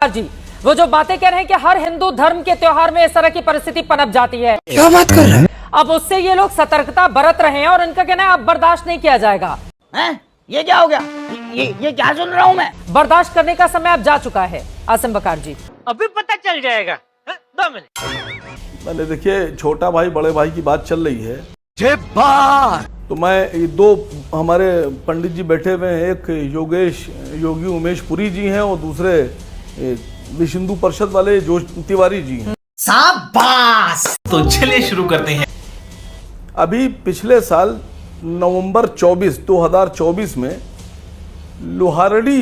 जी, वो जो बातें कह रहे हैं कि हर हिंदू धर्म के त्योहार में इस तरह की परिस्थिति पनप जाती है, क्या बात कर रहे हैं? अब उससे ये लोग सतर्कता बरत रहे हैं और इनका कहना है अब बर्दाश्त नहीं किया जाएगा। हैं? ये क्या हो गया? ये क्या सुन रहा हूँ मैं? बर्दाश्त करने का समय अब जा चुका है। आसिम बकार जी, अभी पता चल जाएगा। 2 मिनट। मैंने देखिए, छोटा भाई बड़े भाई की बात चल रही है, तो मैं दो हमारे पंडित जी बैठे हुए हैं, एक योगी उमेश पुरी जी हैं और दूसरे विश्व हिंदू परिषद वाले जोश तिवारी जी हैं। शाबाश। तो चलिए शुरू करते हैं। अभी पिछले साल नवंबर 2024 में लोहारड़ी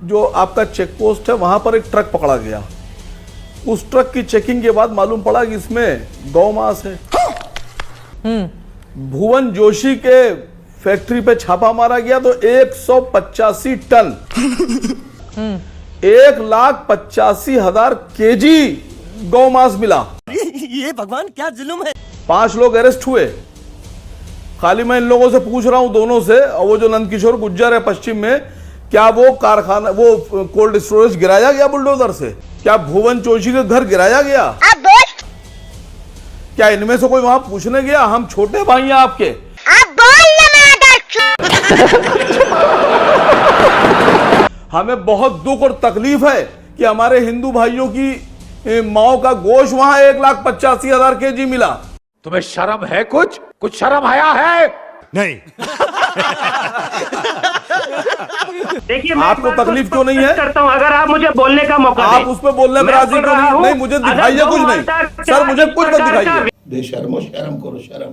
जो आपका चेक पोस्ट है वहां पर एक ट्रक पकड़ा गया। उस ट्रक की चेकिंग के बाद मालूम पड़ा कि इसमें गौ मांस है। भुवन जोशी के फैक्ट्री पे छापा मारा गया तो 185 टन 1,85,000 केजी गौ मांस मिला। ये भगवान क्या जुल्म है। 5 लोग अरेस्ट हुए। खाली मैं इन लोगों से पूछ रहा हूं, दोनों से, और वो जो नंदकिशोर गुज्जर है पश्चिम में, क्या वो कारखाना, वो कोल्ड स्टोरेज गिराया गया बुलडोजर से? क्या भुवन जोशी के घर गिराया गया? क्या इनमें से कोई वहां पूछने गया? हम छोटे भाई हैं आपके। हमें बहुत दुख और तकलीफ है कि हमारे हिंदू भाइयों की माओ का गोश्त वहां 1,85,000 केजी मिला। तुम्हें शर्म है? कुछ शर्म आया है? नहीं। देखिए, आपको तकलीफ क्यों नहीं है? करता हूं, अगर आप मुझे बोलने का मौका आप उस पर बोलने में राजी क्यों नहीं? नहीं, मुझे दिखाइए कुछ नहीं सर, मुझे कुछ मत दिखाइए। बेशर्मो, शर्म करो, शर्म।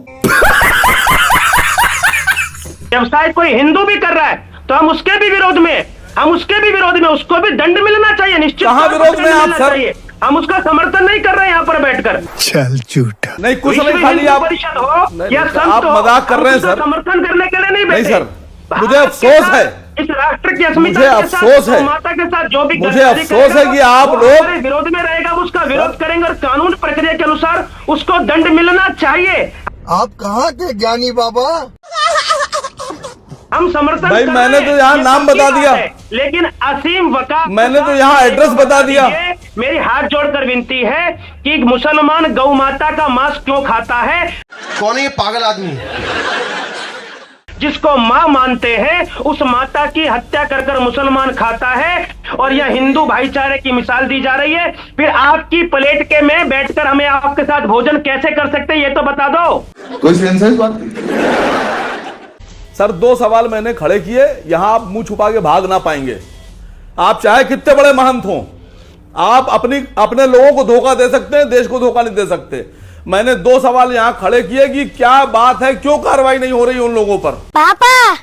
व्यवसाय कोई हिंदू भी कर रहा है तो हम उसके भी विरोध में, उसको भी दंड मिलना चाहिए। निश्चित कहाँ विरोध में आप सर? हम उसका समर्थन नहीं कर रहे हैं यहाँ पर बैठकर। चल झूठा। नहीं, कुछ नहीं, खाली आप परिषद हो या संत आप हो, मजाक कर रहे हैं सर। समर्थन करने के लिए नहीं नहीं बैठे। सर, मुझे अफसोस है, इस राष्ट्र की अस्मिता मुझे के अफसोस साथ, है, माता के साथ जो भी मुझे अफसोस है कि आप लोग विरोध में रहेगा, उसका विरोध करेंगे और कानून प्रक्रिया के अनुसार उसको दंड मिलना चाहिए। आप कहाँ के ज्ञानी बाबा? हम समर्थन भाई, कर मैंने रहे हैं, तो यहाँ ये नाम पक्की बता बात दिया। है, लेकिन असीम वकार, मैंने तो यहाँ एड्रेस बता दिया। मेरी हाथ जोड़कर विनती है कि मुसलमान गौ माता का मांस क्यों खाता है? कौन है ये पागल आदमी? जिसको माँ मानते हैं उस माता की हत्या कर कर मुसलमान खाता है और यह हिंदू भाईचारे की मिसाल दी जा रही है। फिर आपकी प्लेट के में बैठकर हमें आपके साथ भोजन कैसे कर सकते हैं, ये तो बता दो। कोई सेंस है इस बात की? सर, 2 सवाल मैंने खड़े किए, यहां आप मुंह छुपा के भाग ना पाएंगे। आप चाहे कितने बड़े महंत हों, आप अपने लोगों को धोखा दे सकते हैं, देश को धोखा नहीं दे सकते। मैंने 2 सवाल यहां खड़े किए कि क्या बात है, क्यों कार्रवाई नहीं हो रही उन लोगों पर? पापा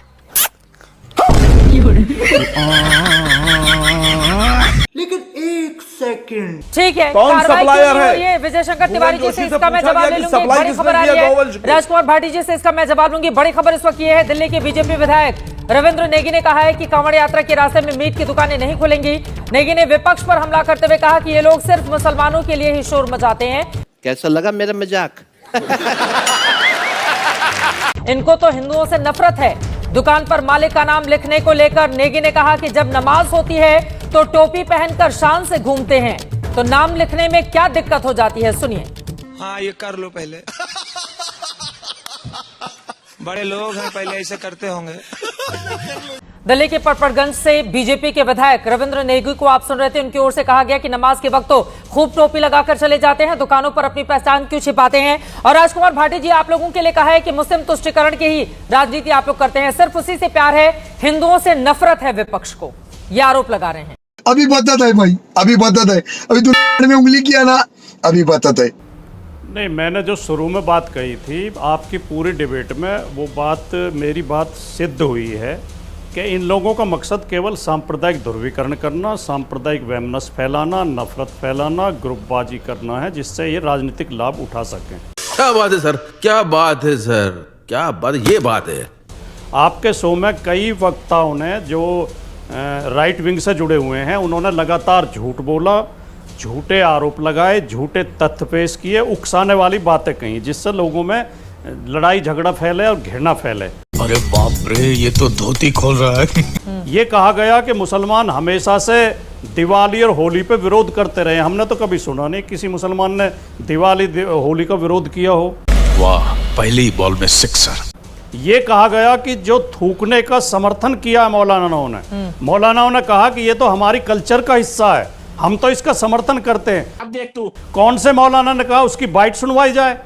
लेकिन 1 सेकंड। ठीक है, कौन कार्रवाई सप्लायर क्यों नहीं है? हो रही है? विजय शंकर तिवारी जी से इसका मैं पूछा जवाब गया ले कि लूंगी। सप्लाई बड़ी किसने खबर आ किया रही है गौवंश को? राजकुमार भाटी जी से इसका मैं जवाब लूंगी। बड़ी खबर इस वक्त ये है, दिल्ली के बीजेपी विधायक रविंद्र नेगी ने कहा है कि कांवड़ यात्रा के रास्ते में मीट की दुकानें नहीं खुलेंगी। नेगी ने विपक्ष पर हमला करते हुए कहा कि ये लोग सिर्फ मुसलमानों के लिए ही शोर मचाते हैं। कैसा लगा मेरा मजाक? इनको तो हिंदुओं से नफरत है। दुकान पर मालिक का नाम लिखने को लेकर नेगी ने कहा कि जब नमाज होती है तो टोपी पहनकर शान से घूमते हैं, तो नाम लिखने में क्या दिक्कत हो जाती है? सुनिए। हाँ, ये कर लो पहले। बड़े लोग हैं, पहले ऐसे करते होंगे। दिल्ली के पटपड़गंज से बीजेपी के विधायक रविंद्र नेगी को आप सुन रहे थे। उनकी ओर से कहा गया कि नमाज के वक्त तो खूब टोपी लगाकर चले जाते हैं, दुकानों पर अपनी पहचान क्यों छिपाते हैं? और राजकुमार भाटी जी, आप लोगों के लिए कहा है कि मुस्लिम तुष्टिकरण की ही राजनीति आप लोग करते हैं, सिर्फ उसी से प्यार है, हिंदुओं से नफरत है विपक्ष को, ये आरोप लगा रहे हैं। अभी बताता है भाई, अभी बताता है। अभी तूने में उंगली किया ना, अभी बताता है। नहीं, मैंने जो शुरू में बात कही थी, आपकी पूरी डिबेट में वो बात, मेरी बात सिद्ध हुई है कि इन लोगों का मकसद केवल सांप्रदायिक ध्रुवीकरण करना, सांप्रदायिक वैमनस्य फैलाना, नफरत फैलाना, ग्रुपबाजी करना है, जिससे ये राजनीतिक लाभ उठा सकें। क्या बात है सर, क्या बात है सर, क्या बात, ये बात है। आपके शो में कई वक्ताओं ने जो राइट विंग से जुड़े हुए हैं, उन्होंने लगातार झूठ बोला, झूठे आरोप लगाए, झूठे तथ्य पेश किए, उकसाने वाली बातें कही, जिससे लोगों में लड़ाई झगड़ा फैले और घृणा फैले। अरे बाप रे, ये तो धोती खोल रहा है। ये कहा गया कि मुसलमान हमेशा से दिवाली और होली पे विरोध करते रहे। हमने तो कभी सुना नहीं किसी मुसलमान ने दिवाली होली का विरोध किया हो। वाह, पहली बॉल में सिक्सर। ये कहा गया कि जो थूकने का समर्थन किया है मौलानाओं ने, मौलानाओं ने कहा कि ये तो हमारी कल्चर का हिस्सा है, हम तो इसका समर्थन करते हैं। अब देख तू कौन से मौलाना ने कहा उसकी बाइट सुनवाई जाए,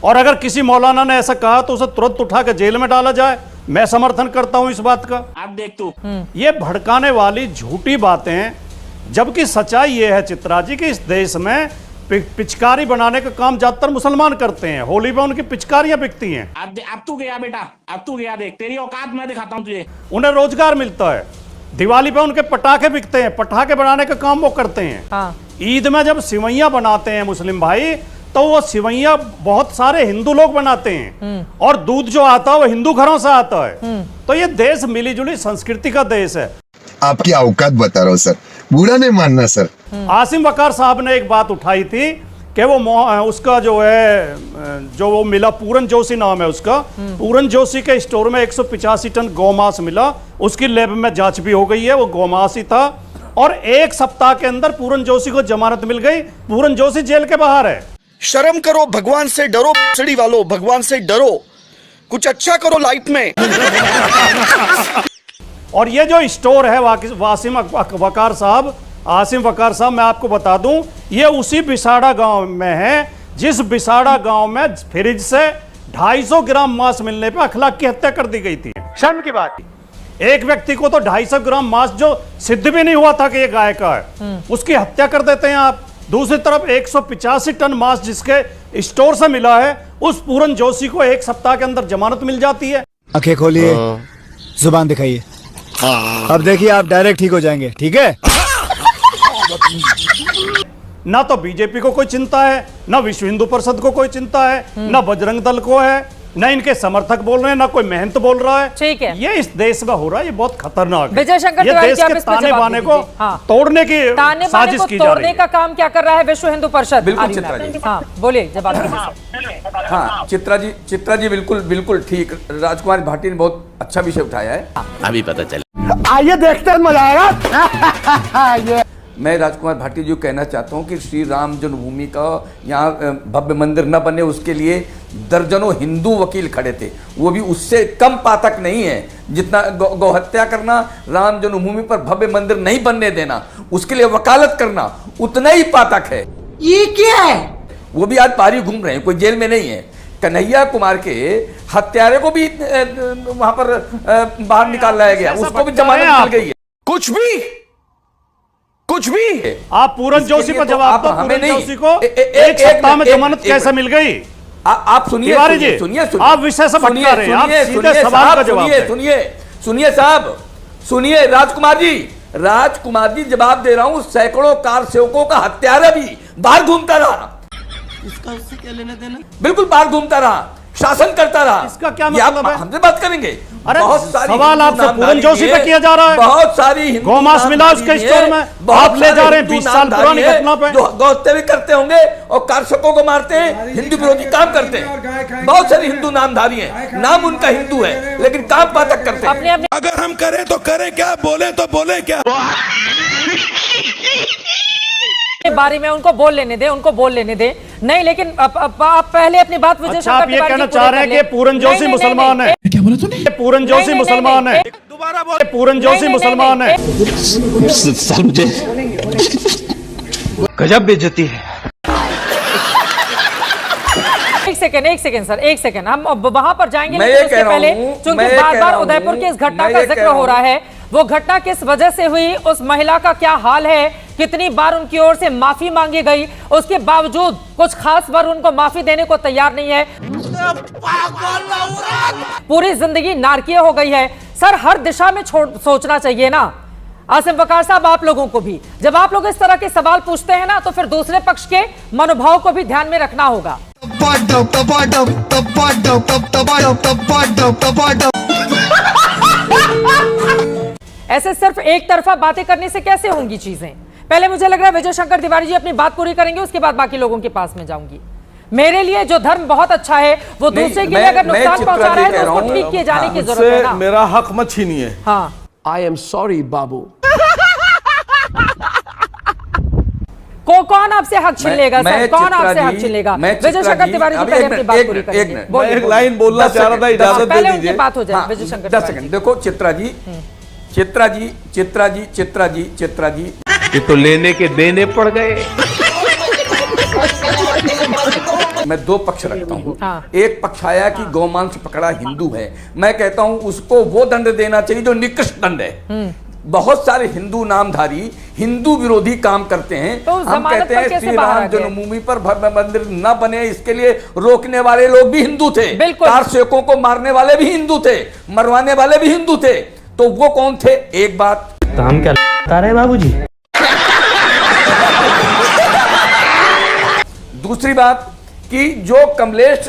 और अगर किसी मौलाना ने ऐसा कहा तो उसे तुरंत उठा के जेल में डाला जाए। मैं समर्थन करता हूं इस बात का। अब देख तू ये भड़काने वाली झूठी बातें हैं, जबकि सच्चाई ये है चित्रा जी कि इस देश में पिचकारी बनाने का काम ज्यादातर मुसलमान करते हैं। होली में उनकी पिचकारियां बिकती हैं। अब तू गया बेटा, अब तू गया, देख तेरी औकात मैं दिखाता हूँ तुझे। उन्हें रोजगार मिलता है। दिवाली पे उनके पटाखे बिकते हैं, पटाखे बनाने का काम वो करते हैं। हाँ। ईद में जब सिवैयां बनाते हैं मुस्लिम भाई, तो वो सिवैयां बहुत सारे हिंदू लोग बनाते हैं, और दूध जो आता है वो हिंदू घरों से आता है। तो ये देश मिलीजुली संस्कृति का देश है। आपकी औकात बता रहा हूँ सर, बुरा नहीं मानना सर। आसिम वकार साहब ने एक बात उठाई थी कि वो उसका जो है, जो वो मिला, पूरन जोशी नाम है उसका, पूरन जोशी के स्टोर में 185 टन गौमांस मिला। उसकी लैब में जांच भी हो गई है, वो गौमांस ही था, और 1 सप्ताह के अंदर पूरन जोशी को जमानत मिल गई। पूरन जोशी जेल के बाहर है। शर्म करो, भगवान से डरो, सड़ी वालों, भगवान से डरो, कुछ अच्छा करो लाइफ में। और ये जो स्टोर है आसिम वकार साहब, मैं आपको बता दूं, ये उसी बिसाड़ा गांव में है जिस बिसाड़ा गांव में फ्रिज से 250 ग्राम मांस मिलने पे अखलाक की हत्या कर दी गई थी। शर्म की बात। एक व्यक्ति को तो 250 ग्राम मांस जो सिद्ध भी नहीं हुआ था कि ये गाय का है, उसकी हत्या कर देते हैं आप। दूसरी तरफ 185 टन मांस जिसके स्टोर से मिला है, उस पूरन जोशी को 1 सप्ताह के अंदर जमानत मिल जाती है। आंखें खोलिए, जुबान दिखाइए। अब देखिए आप डायरेक्ट ठीक हो जाएंगे, ठीक है? ना तो बीजेपी को कोई चिंता है, ना विश्व हिंदू परिषद को कोई चिंता है, ना बजरंग दल को है, ना इनके समर्थक बोल रहे हैं, ना कोई मेहनत बोल रहा है। ठीक है, ये इस देश में हो रहा है, ये बहुत खतरनाक है। विजय शंकर ये तिवारी देश जी, आप के इस पे ताने जवाब बाने दीजिए। को हाँ। तोड़ने की ताने बाने साजिश को की जा रही तोड़ने है। का काम क्या कर रहा है विश्व हिंदू परिषद? बिल्कुल चित्रा जी। हाँ बोलिए, जवाब दीजिए। हाँ चित्रा जी बिल्कुल ठीक। राजकुमार भाटी ने बहुत अच्छा विषय उठाया है। अभी पता चले। आइए देखते हैं, मजा आएगा। मैं राजकुमार भाटी जी को कहना चाहता हूँ कि श्री राम जन्मभूमि का यहाँ भव्य मंदिर न बने, उसके लिए दर्जनों हिंदू वकील खड़े थे। वो भी उससे कम पातक नहीं है जितना गौहत्या करना, राम जन्मभूमि पर भव्य मंदिर नहीं बनने देना, उसके लिए वकालत करना उतना ही पातक है। ये क्या है? वो भी आज पारी घूम रहे हैं, कोई जेल में नहीं है। कन्हैया कुमार के हत्यारे को भी वहां पर बाहर निकाल लाया गया, उसको भी जमानत मिल गई है। कुछ भी आप पूरन जोशी पर जवाब दो। पूरन जोशी को 1 सप्ताह में जमानत कैसे मिल गई? आप सुनिए, आप विषय से भटका रहे हैं, आप सीधे सवाल का जवाब सुनिए साहब, सुनिए राजकुमार जी जवाब दे रहा हूं। सैकड़ों कार सेवकों का हत्यारा भी बाहर घूमता रहा। इसका उससे क्या लेना देना? बिल्कुल बाहर घूमता रहा, शासन करता रहा। इसका क्या मतलब है? हमसे बात करेंगे। अरे बहुत सारी सवाल आपसे पूरन जोशी पे किया जा रहा है। बहुत सारी गौमांस मिला उसके स्टोर में, आप ले जा रहे हैं 20 साल पुरानी घटना पे। जो गौहत्या भी करते होंगे और कारशकों को मारते हैं, हिंदू विरोधी काम करते हैं। बहुत सारे हिंदू नामधारी हैं, नाम उनका हिंदू है लेकिन काम पातक करते हैं। अगर हम करें तो करें क्या, बोले तो बोले क्या। बारी में उनको बोल लेने दे, नहीं, लेकिन आप पहले अपनी बात विजय शंकर आप ये कहना चाह रहे हैं कि पूरन जोशी मुसलमान है? क्या बोला तूने? पूरन जोशी मुसलमान है। दोबारा बोल। पूरन जोशी मुसलमान है। सर मुझे गजब बेइज्जती है। एक सेकंड सर, एक सेकंड, हम वहां पर जाएंगे मैं लेकिन ये उसके कह रहा पहले हूं, चूंकि मैं बार कह बार रहा उदयपुर हूं, की इस घटना मैं का ये कह जिक्र रहा हो रहा हूं। है, वो घटना किस वजह से हुई, उस महिला का क्या हाल है, कितनी बार उनकी ओर से माफी मांगी गई, उसके बावजूद कुछ खास बार उनको माफी देने को तैयार नहीं है। पूरी जिंदगी नारकीय हो गई है। सर हर दिशा में सोचना चाहिए ना। आसिम वकार साहब, आप लोगों को भी, जब आप लोग इस तरह के सवाल पूछते हैं ना, तो फिर दूसरे पक्ष के मनोभाव को भी ध्यान में रखना होगा। ऐसे सिर्फ एक तरफा बातें करने से कैसे होंगी चीजें? पहले मुझे लग रहा है विजय शंकर तिवारी जी अपनी बात पूरी करेंगे, उसके बाद बाकी लोगों के पास में जाऊंगी। मेरे लिए जो धर्म बहुत अच्छा है, वो दूसरे के लिए अगर नुकसान पहुंचा रहा है तो उसको ठीक किए जाने की जरूरत है ना। मेरा हक मत छीनिए। हाँ, आई एम सॉरी बाबू। कौन आपसे हक छीन लेगा सर? कौन आपसे हक छीन लेगा? विजय शंकर तिवारी जी पहले अपनी बात पूरी करेंगे। मैं एक लाइन बोलना चाह रहा था, इजाजत दे दीजिए। बात हो जाए विजय शंकर 10 सेकंड। देखो चित्रा जी ये तो लेने के देने पड़ गए। मैं दो पक्ष रखता हूँ। हाँ। एक पक्ष आया कि गौमांस पकड़ा हिंदू है, मैं कहता हूँ उसको वो दंड देना चाहिए जो निकृष्ट दंड है। बहुत सारे हिंदू नामधारी हिंदू विरोधी काम करते हैं। तो हम कहते हैं श्री बाहर राम जन्मभूमि पर भव्य मंदिर न बने, इसके लिए रोकने वाले लोग भी हिंदू थे। कार सेवकों को मारने वाले भी हिंदू थे, मरवाने वाले भी हिंदू थे। तो वो कौन थे? एक बात तो हम क्या बता रहे बाबूजी? दूसरी बात कि जो कमलेश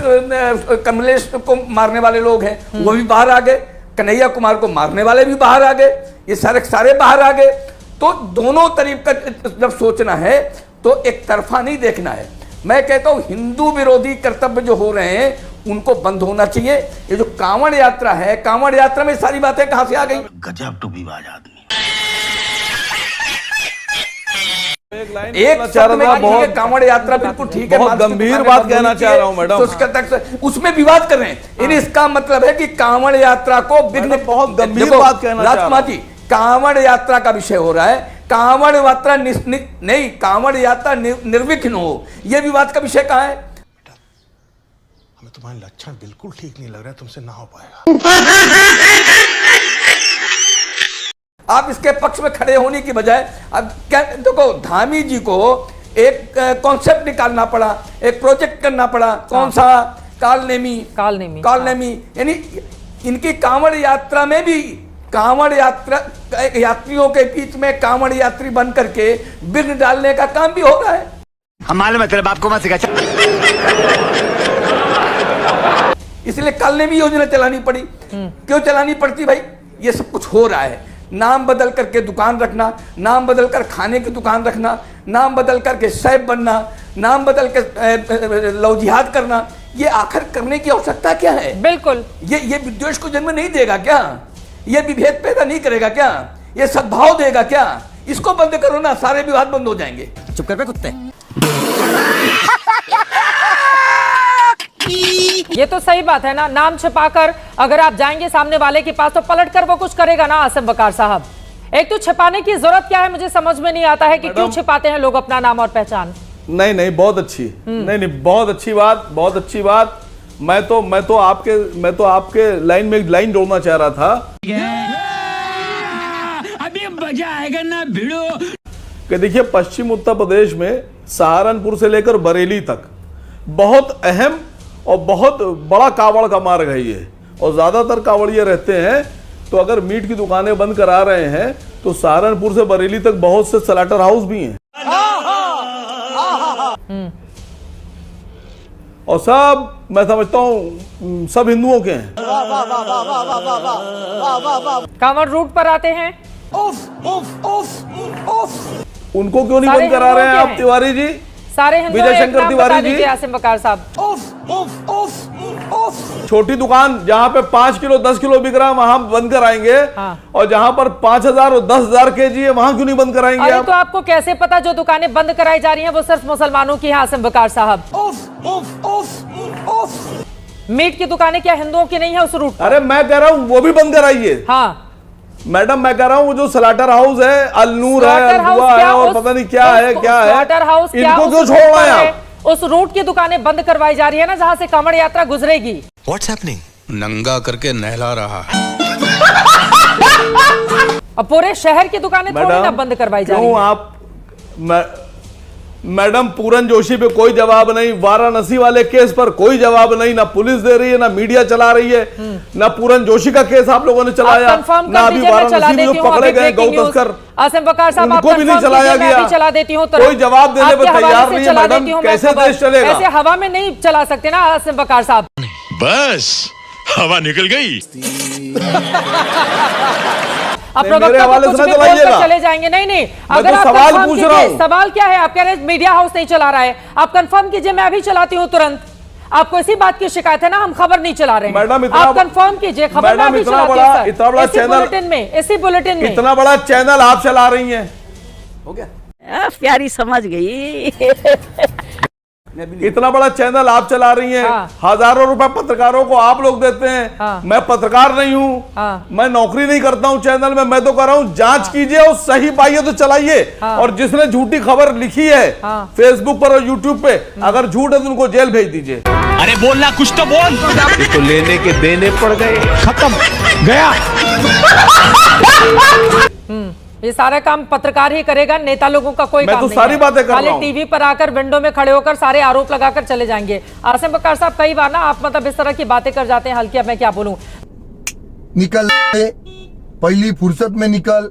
को मारने वाले लोग हैं वो भी बाहर आ गए, कन्हैया कुमार को मारने वाले भी बाहर आ गए, ये सारे बाहर आ गए। तो दोनों तरीके का जब सोचना है तो एक तरफा नहीं देखना है। मैं कहता हूं हिंदू विरोधी कर्तव्य जो हो रहे हैं उनको बंद होना चाहिए। ये जो कांवड़ यात्रा है, कांवड़ यात्रा में सारी बातें कहां से आ गई? गजब टूबीबाज आदमी। एक शब्द में कहिए कांवड़ यात्रा बिल्कुल ठीक है, बहुत गंभीर बात कहना चाह रहा हूं मैडम। तो उसमें विवाद कर रहे हैं। यानी इसका मतलब है कि कांवड़ यात्रा को विघ्न, बहुत गंभीर बात कहना चाह रहा हूं। जी कांवड़ यात्रा का विषय हो रहा है, कांवड़ यात्रा नहीं, कांवड़ यात्रा निर्विघ्न हो, यह विवाद का विषय कहां है? हमें तुम्हारे लक्षण बिल्कुल ठीक नहीं लग रहा है, तुमसे ना हो पाएगा। आप इसके पक्ष में खड़े होने की बजाय अब क्या देखो, धामी जी को एक कॉन्सेप्ट निकालना पड़ा, एक प्रोजेक्ट करना पड़ा। कौन सा? कालनेमी। यानी इनकी कांवड़ यात्रा में भी कांवड़ यात्रा यात्रियों के बीच में कांवड़ यात्री बन करके विघ्न डालने का काम भी हो रहा है। हम मालूम है तेरे बाप को मत सिखा। इसलिए कालनेमी योजना चलानी पड़ी। क्यों चलानी पड़ती भाई? ये सब कुछ हो रहा है। नाम बदल करके दुकान रखना, नाम बदल कर खाने की दुकान रखना, नाम बदल करके सैफ बनना, नाम बदल कर लव जिहाद करना, ये आखिर करने की आवश्यकता क्या है? बिल्कुल ये विद्वेष को जन्म नहीं देगा क्या? ये विभेद पैदा नहीं करेगा क्या? ये सद्भाव देगा क्या? इसको बंद करो ना, सारे विवाद बंद हो जाएंगे। चुप कर बे कुत्ते। ये तो सही बात है ना, नाम छिपाकर अगर आप जाएंगे सामने वाले के पास तो पलट कर वो कुछ करेगा ना। आसिम वकार साहब, एक तो छिपाने की जरूरत क्या है, मुझे समझ में नहीं आता है कि क्यों छिपाते हैं लोग अपना नाम और पहचान। नहीं बहुत अच्छी, नहीं बहुत अच्छी बात, बहुत अच्छी बात। मैं तो आपके लाइन में एक लाइन जोड़ना चाह रहा था। अभी मजा आएगा ना भिड़ो। कि देखिए पश्चिम उत्तर प्रदेश में सहारनपुर से लेकर बरेली तक बहुत अहम और बहुत बड़ा कावड़ का मार्ग है ये, और ज्यादातर कावड़िए रहते हैं। तो अगर मीट की दुकानें बंद करा रहे हैं तो सहारनपुर से बरेली तक बहुत से स्लॉटर हाउस भी हैं, और सब मैं समझता हूँ सब हिंदुओं के हैं। कांवड़ रूट पर आते हैं, उनको क्यों नहीं बंद करा रहे हैं आप तिवारी जी? सारे हिंदू विजय शंकर तिवारी जी। आसिम वकार साहब, छोटी दुकान जहां पे 5 किलो 10 किलो बिक रहा है वहां बंद कराएंगे। हाँ। और जहां पर 5000 और 10,000 केजी है वहां क्यों नहीं बंद कराएंगे? अरे तो आपको कैसे पता जो दुकानें बंद कराई जा रही हैं वो सिर्फ मुसलमानों की हैं? आसिम वकार साहब, मीट की दुकानें क्या हिंदुओं की नहीं है उस रूट? अरे मैं कह रहा हूं वो भी बंद कराइए। हाँ मैडम, मैं कह रहा हूं वो जो स्लॉटर हाउस है, अलनूर है, अलबुआ है और पता नहीं क्या है स्लॉटर हाउस इनको क्यों छोड़ रहे हैं आप? उस रूट की दुकानें बंद करवाई जा रही है ना जहां से कांवड़ यात्रा गुजरेगी। What's happening? नंगा करके नहला रहा है। अब पूरे शहर की दुकानें थोड़ी ना बंद करवाई जा रही है। आप मैडम, पूरन जोशी पे कोई जवाब नहीं, वाराणसी वाले केस पर कोई जवाब नहीं, ना पुलिस दे रही है ना मीडिया चला रही है, ना पूरन जोशी का केस आप लोगों ने चलाया, ना अभी वाराणसी में जो पकड़े गए गौ तस्कर आसिम वकार साहब उनको भी नहीं चलाया गया। चला देती हूँ, कोई जवाब देने पर तैयार नहीं है मैडम, कैसे देश चलेगा? ऐसे हवा में नहीं चला सकते ना आसिम वकार साहब। बस हवा निकल गई। अब प्रवक्ता को कुछ भी बोलकर चले जाएंगे। नहीं, अगर आप सवाल पूछ रहा हूं। सवाल क्या है? आप कह रहे हैं मीडिया हाउस नहीं चला रहा है, आप कंफर्म कीजिए, मैं अभी चलाती हूँ तुरंत। आपको इसी बात की शिकायत है ना, हम खबर नहीं चला रहे हैं। मैडम आप कंफर्म कीजिए, खबर मैं अभी चलाती हूं सर। इतना बड़ा चैनल, इसी बुलेटिन में इतना बड़ा चैनल आप चला रही हैं। हो गया। प्यारी समझ गई। इतना बड़ा चैनल आप चला रही हैं, हजारों रुपए पत्रकारों को आप लोग देते हैं। मैं पत्रकार नहीं हूं, मैं नौकरी नहीं करता हूं चैनल में, मैं तो कर रहा हूं जांच कीजिए और सही पाइए तो चलाइए। और जिसने झूठी खबर लिखी है फेसबुक पर और यूट्यूब पे, अगर झूठ है तो उनको जेल भेज दीजिए। अरे बोलना कुछ तो बोल। तो लेने के देने पड़ गए, खत्म गया। ये सारा काम पत्रकार ही करेगा, नेता लोगों का कोई काम तो नहीं सारी है। बातें कर रहा खाली हूं। टीवी पर आकर विंडो में खड़े होकर सारे आरोप लगाकर चले जाएंगे। आसिम बकर साहब, कई बार ना आप मतलब इस तरह की बातें कर जाते हैं हल्की, अब मैं क्या बोलूं। निकल पहली फुर्सत में निकल।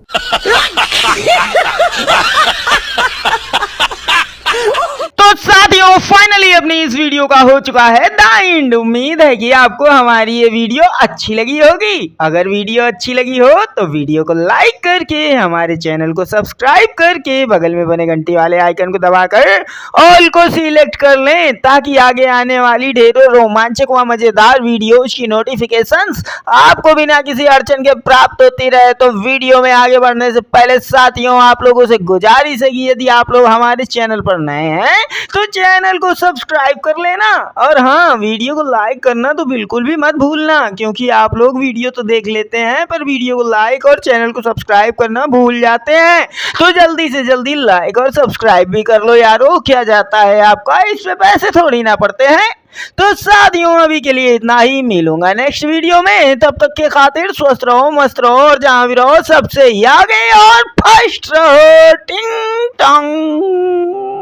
तो साथियों फाइनली अपनी इस वीडियो का हो चुका है द एंड। उम्मीद है कि आपको हमारी ये वीडियो अच्छी लगी होगी। अगर वीडियो अच्छी लगी हो तो वीडियो को लाइक करके हमारे चैनल को सब्सक्राइब करके बगल में बने घंटी वाले आइकन को दबाकर ऑल को सिलेक्ट कर लें, ताकि आगे आने वाली ढेरों रोमांचक व मजेदार वीडियोज की नोटिफिकेशंस आपको बिना किसी अड़चन के प्राप्त होती रहे। तो वीडियो में आगे बढ़ने से पहले साथियों आप लोगों से गुजारिश है कि यदि आप लोग हमारे चैनल पर नए हैं तो चैनल को सब्सक्राइब कर लेना, और हाँ वीडियो को लाइक करना तो बिल्कुल भी मत भूलना, क्योंकि आप लोग वीडियो तो देख लेते हैं पर वीडियो को लाइक और चैनल को सब्सक्राइब करना भूल जाते हैं। तो जल्दी से जल्दी लाइक और सब्सक्राइब भी कर लो यारो, क्या जाता है आपका, इस पे पैसे थोड़ी ना पड़ते हैं। तो साथियों अभी के लिए इतना ही, मिलूंगा नेक्स्ट वीडियो में, तब तक के खातिर स्वस्थ रहो, मस्त रहो और जहां भी रहो सबसे आगे और फर्स्ट रहो। टिंग टोंग।